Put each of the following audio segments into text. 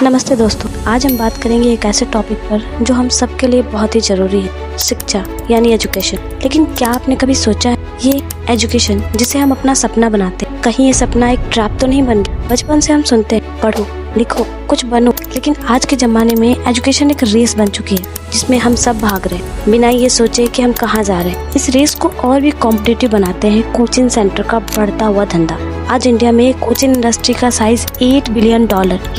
नमस्ते दोस्तों, आज हम बात करेंगे एक ऐसे टॉपिक पर जो हम सबके लिए बहुत ही ज़रूरी है, शिक्षा यानी एजुकेशन। लेकिन क्या आपने कभी सोचा है ये एजुकेशन जिसे हम अपना सपना बनाते हैं, कहीं ये सपना एक ट्रैप तो नहीं बन गया? बचपन से हम सुनते हैं पढ़ो लिखो कुछ बनो, लेकिन आज के ज़माने में एजुकेशन एक रेस बन चुकी है जिसमें हम सब भाग रहे हैं बिना ये सोचे कि हम कहाँ जा रहे हैं। इस रेस को और भी कॉम्पिटिटिव बनाते हैं कोचिंग सेंटर का बढ़ता हुआ धंधा। आज इंडिया में कोचिंग इंडस्ट्री का साइज $8 बिलियन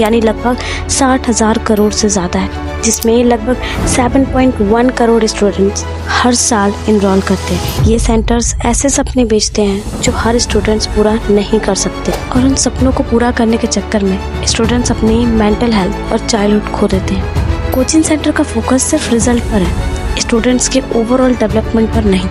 यानी लगभग 60,000 करोड़ से ज़्यादा है, जिसमें लगभग 7.1 करोड़ स्टूडेंट्स हर साल इनरोल करते हैं। ये सेंटर्स ऐसे सपने बेचते हैं जो हर स्टूडेंट्स पूरा नहीं कर सकते, और उन सपनों को पूरा करने के चक्कर में स्टूडेंट्स अपनी मेंटल हेल्थ और चाइल्डहुड खो देते हैं। कोचिंग सेंटर का फोकस सिर्फ रिजल्ट पर है, स्टूडेंट्स के ओवरऑल डेवलपमेंट पर नहीं।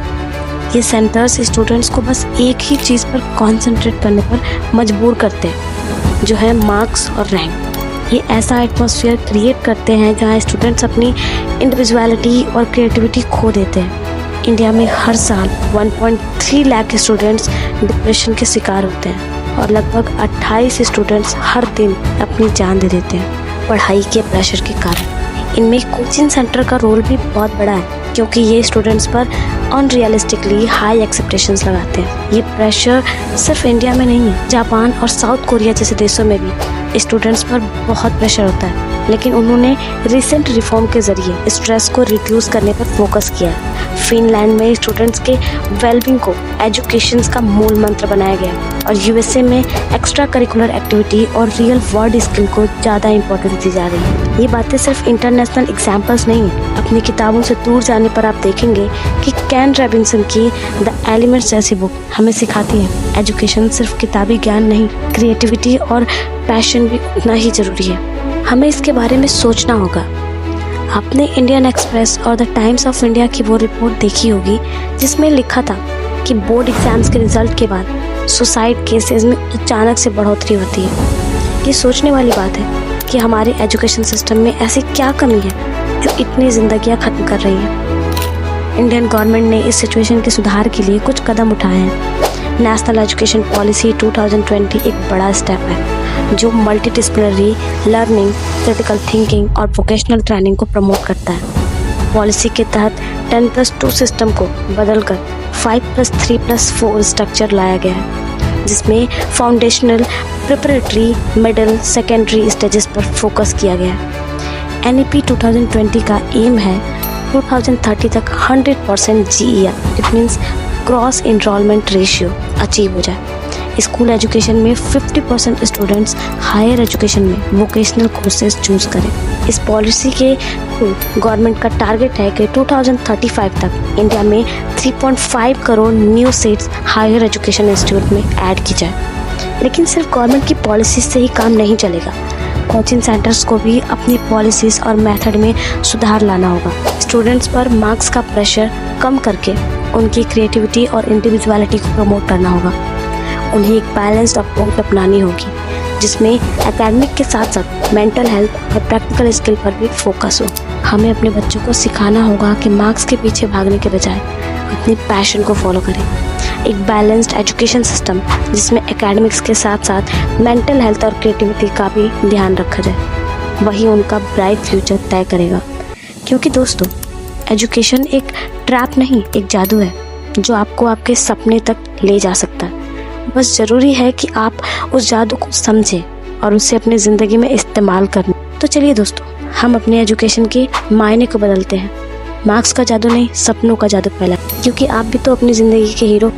ये सेंटर्स स्टूडेंट्स को बस एक ही चीज़ पर कंसंट्रेट करने पर मजबूर करते हैं, जो है मार्क्स और रैंक। ये ऐसा एटमॉस्फेयर क्रिएट करते हैं जहाँ स्टूडेंट्स अपनी इंडिविजुअलिटी और क्रिएटिविटी खो देते हैं। इंडिया में हर साल 1.3 लाख स्टूडेंट्स डिप्रेशन के शिकार होते हैं और लगभग 28 स्टूडेंट्स हर दिन अपनी जान दे देते हैं पढ़ाई के प्रेशर के कारण। इनमें कोचिंग सेंटर का रोल भी बहुत बड़ा है, क्योंकि ये स्टूडेंट्स पर अनरियलिस्टिकली हाई एक्सपेक्टेशंस लगाते हैं। ये प्रेशर सिर्फ इंडिया में नहीं है, जापान और साउथ कोरिया जैसे देशों में भी स्टूडेंट्स पर बहुत प्रेशर होता है, लेकिन उन्होंने रिसेंट रिफॉर्म के जरिए स्ट्रेस को रिड्यूस करने पर फोकस किया है। फिनलैंड में स्टूडेंट्स के वेलबींग को एजुकेशन का मूल मंत्र बनाया गया और यूएसए में एक्स्ट्रा करिकुलर एक्टिविटी और रियल वर्ल्ड स्किल को ज़्यादा इंपॉर्टेंस दी जा रही है। ये बातें सिर्फ इंटरनेशनल एग्जाम्पल्स नहीं है, अपनी किताबों से दूर जाने पर आप देखेंगे कि कैन रॉबिन्सन की द एलिमेंट्स जैसी बुक हमें सिखाती है एजुकेशन सिर्फ किताबी ज्ञान नहीं, क्रिएटिविटी और पैशन भी उतना ही ज़रूरी है। हमें इसके बारे में सोचना होगा। आपने इंडियन एक्सप्रेस और द टाइम्स ऑफ इंडिया की वो रिपोर्ट देखी होगी जिसमें लिखा था कि बोर्ड एग्जाम्स के रिजल्ट के बाद सुसाइड केसेस में अचानक से बढ़ोतरी होती है। ये सोचने वाली बात है कि हमारे एजुकेशन सिस्टम में ऐसी क्या कमी है जो इतनी ज़िंदगियां ख़त्म कर रही है। इंडियन गवर्नमेंट ने इस सिचुएशन के सुधार के लिए कुछ कदम उठाए हैं। नेशनल एजुकेशन पॉलिसी 2020 एक बड़ा स्टेप है जो मल्टीडिसिप्लिनरी लर्निंग, क्रिटिकल थिंकिंग और वोकेशनल ट्रेनिंग को प्रमोट करता है। पॉलिसी के तहत 10+2 सिस्टम को बदलकर 5+3+4 स्ट्रक्चर लाया गया है, जिसमें foundational, preparatory, middle, secondary stages पर फोकस किया गया है। NEP 2020 का एम है 2030 तक 100% GER, it means cross enrolment ratio achieve हो जाए। स्कूल एजुकेशन में 50% स्टूडेंट्स हायर एजुकेशन में वोकेशनल कोर्सेज चूज करें। इस पॉलिसी के गवर्नमेंट का टारगेट है कि 2035 तक इंडिया में 3.5 crore new seats higher education institute में ऐड की जाए। लेकिन सिर्फ गवर्नमेंट की पॉलिसी से ही काम नहीं चलेगा। कोचिंग सेंटर्स को भी अपनी पॉलिसीज और मेथड में सुधार लाना होगा। स्टूडेंट्स पर मार्क्स का प्रेशर कम करके उनकी क्रिएटिविटी और इंडिविजुअलिटी को प्रमोट करना होगा। उन्हें एक बैलेंस्ड अप्रोच अपनानी होगी जिसमें एकेडमिक के साथ साथ मेंटल हेल्थ और प्रैक्टिकल स्किल पर भी फोकस हो। हमें अपने बच्चों को सिखाना होगा कि मार्क्स के पीछे भागने के बजाय अपनी पैशन को फॉलो करें। एक बैलेंस्ड एजुकेशन सिस्टम जिसमें एकेडमिक्स के साथ साथ मेंटल हेल्थ और क्रिएटिविटी का भी ध्यान रखा जाए, वही उनका ब्राइट फ्यूचर तय करेगा। क्योंकि दोस्तों, एजुकेशन एक ट्रैप नहीं, एक जादू है जो आपको आपके सपने तक ले जा सकता है। बस ज़रूरी है कि आप उस जादू को समझें और उसे अपनी ज़िंदगी में इस्तेमाल करें। तो चलिए दोस्तों, हम अपने एजुकेशन के मायने को बदलते हैं। मार्क्स का जादू नहीं, सपनों का जादू फैला, क्योंकि आप भी तो अपनी ज़िंदगी के हीरो।